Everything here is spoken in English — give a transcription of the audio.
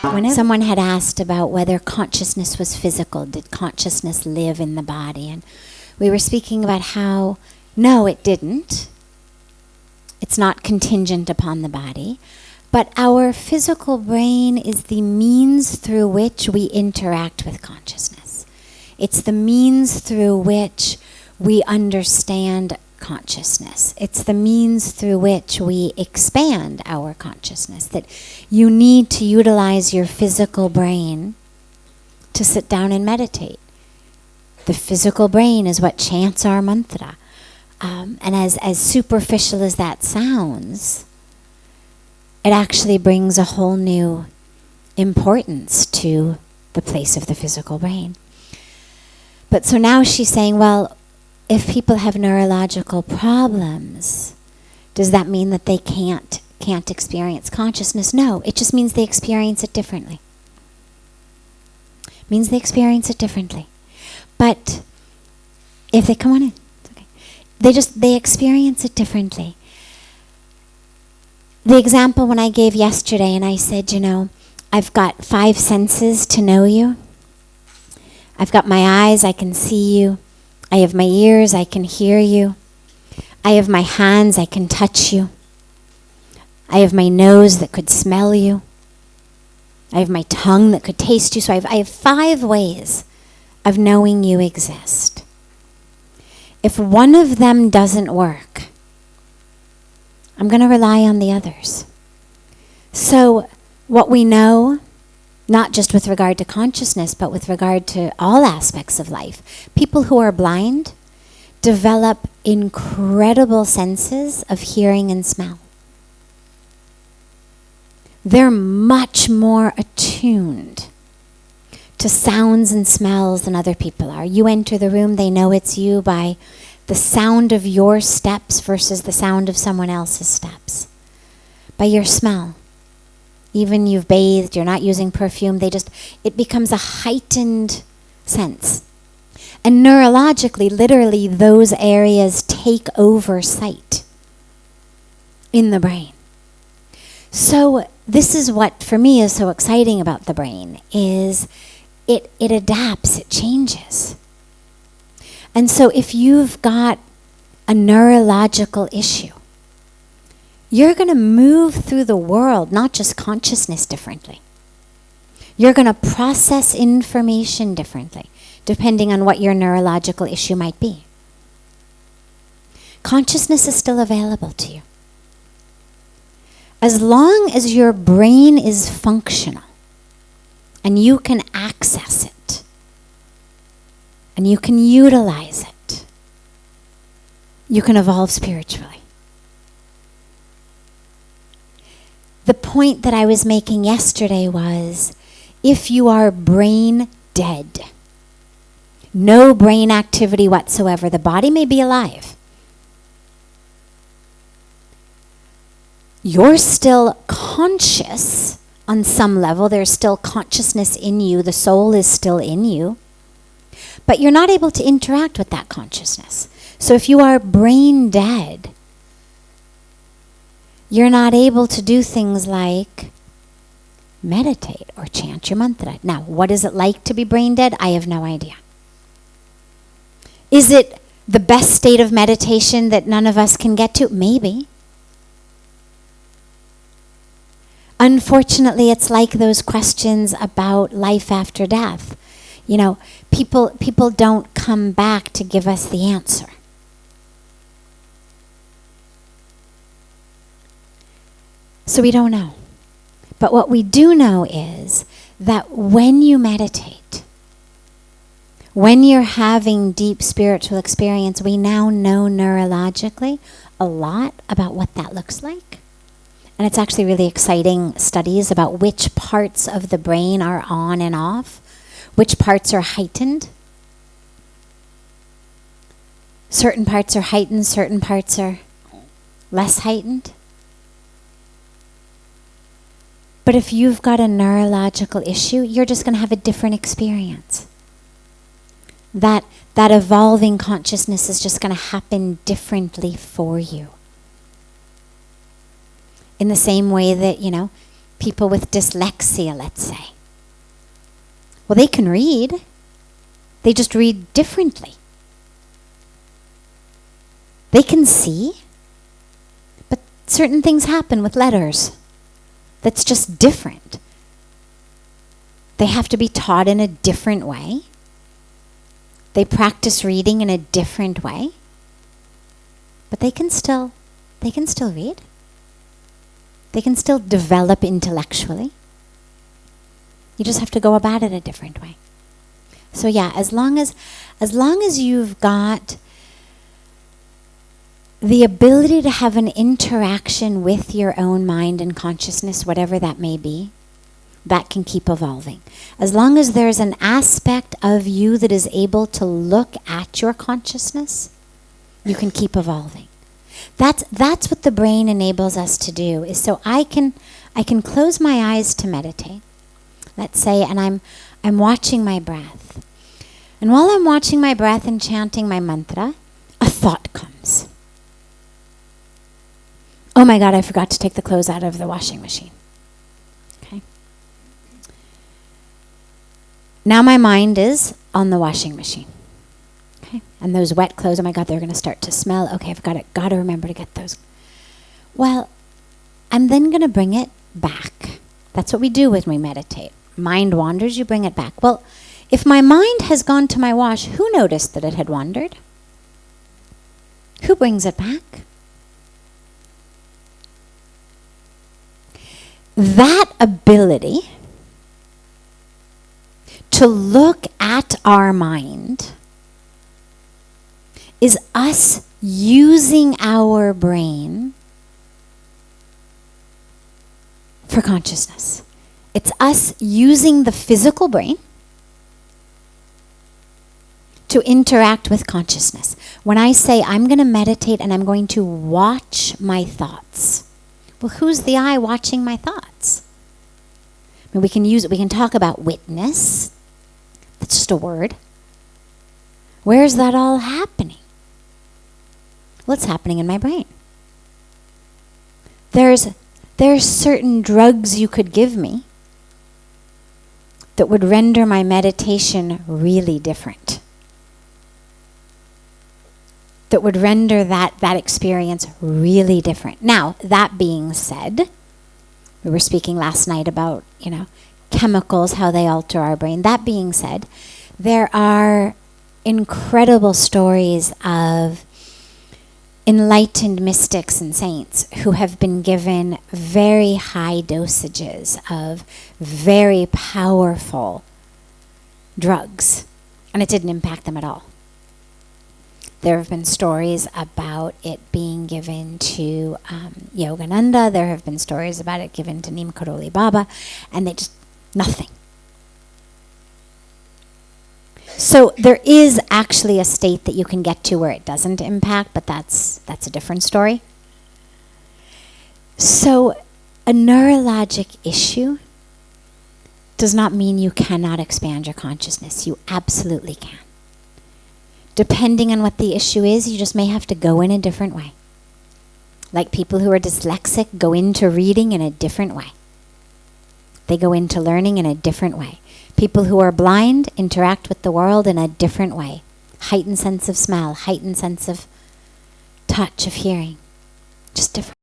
Someone had asked about whether consciousness was physical. Did consciousness live in the body? And we were speaking about how, no, it didn't. It's not contingent upon the body. But our physical brain is the means through which we interact with consciousness. It's the means through which we understand consciousness. It's the means through which we expand our consciousness. That you need to utilize your physical brain to sit down and meditate. The physical brain is what chants our mantra. And as superficial as that sounds, it actually brings a whole new importance to the place of the physical brain. But so now she's saying, well, if people have neurological problems, does that mean that they can't experience consciousness? No, it just means they experience it differently. It means they experience it differently. But if they come on in, it's okay. They experience it differently. The example when I gave yesterday, and I said, I've got 5 senses to know you. I've got my eyes, I can see you. I have my ears, I can hear you. I have my hands, I can touch you. I have my nose that could smell you. I have my tongue that could taste you. So I have 5 ways of knowing you exist. If one of them doesn't work, I'm going to rely on the others. So what we know, not just with regard to consciousness, but with regard to all aspects of life, people who are blind develop incredible senses of hearing and smell. They're much more attuned to sounds and smells than other people are. You enter the room, they know it's you by the sound of your steps versus the sound of someone else's steps. By your smell. Even you've bathed, you're not using perfume, it becomes a heightened sense. And neurologically, literally, those areas take over sight in the brain. So this is what, for me, is so exciting about the brain, is it adapts, it changes. And so if you've got a neurological issue, you're going to move through the world, not just consciousness, differently. You're going to process information differently, depending on what your neurological issue might be. Consciousness is still available to you. As long as your brain is functional and you can access it and you can utilize it, you can evolve spiritually. The point that I was making yesterday was, if you are brain dead, no brain activity whatsoever, the body may be alive. You're still conscious on some level. There's still consciousness in you. The soul is still in you. But you're not able to interact with that consciousness. So if you are brain dead, you're not able to do things like meditate or chant your mantra. Now, what is it like to be brain dead? I have no idea. Is it the best state of meditation that none of us can get to? Maybe. Unfortunately, it's like those questions about life after death. People don't come back to give us the answer. So we don't know. But what we do know is that when you meditate, when you're having deep spiritual experience, we now know neurologically a lot about what that looks like. And it's actually really exciting studies about which parts of the brain are on and off, which parts are heightened. Certain parts are heightened, certain parts are less heightened. But if you've got a neurological issue, you're just going to have a different experience. That evolving consciousness is just going to happen differently for you. In the same way that, people with dyslexia, let's say. Well, they can read. They just read differently. They can see, but certain things happen with letters that's just different. They have to be taught in a different way. They practice reading in a different way. But they can still read. They can still develop intellectually. You just have to go about it a different way. So yeah, as long as you've got the ability to have an interaction with your own mind and consciousness, whatever that may be, that can keep evolving. As long as there's an aspect of you that is able to look at your consciousness, you can keep evolving. That's what the brain enables us to do. Is so I can close my eyes to meditate. Let's say, and I'm watching my breath. And while I'm watching my breath and chanting my mantra, a thought comes. Oh my God, I forgot to take the clothes out of the washing machine. Okay. Now my mind is on the washing machine. Okay. And those wet clothes, oh my God, they're going to start to smell. Okay, I've got to remember to get those. Well, I'm then going to bring it back. That's what we do when we meditate. Mind wanders, you bring it back. Well, if my mind has gone to my wash, who noticed that it had wandered? Who brings it back? That ability to look at our mind is us using our brain for consciousness. It's us using the physical brain to interact with consciousness. When I say I'm going to meditate and I'm going to watch my thoughts, well, who's the I watching my thoughts? I mean, we can talk about witness. That's just a word. Where's that all happening? Well, it's happening in my brain. There's certain drugs you could give me that would render my meditation really different. That would render that experience really different. Now, that being said, we were speaking last night about, chemicals, how they alter our brain. That being said, there are incredible stories of enlightened mystics and saints who have been given very high dosages of very powerful drugs, and it didn't impact them at all. There have been stories about it being given to Yogananda. There have been stories about it given to Neem Karoli Baba, and they just, nothing. So there is actually a state that you can get to where it doesn't impact, but that's a different story. So a neurologic issue does not mean you cannot expand your consciousness. You absolutely can. Depending on what the issue is, you just may have to go in a different way. Like people who are dyslexic go into reading in a different way. They go into learning in a different way. People who are blind interact with the world in a different way. Heightened sense of smell, heightened sense of touch, of hearing. Just different.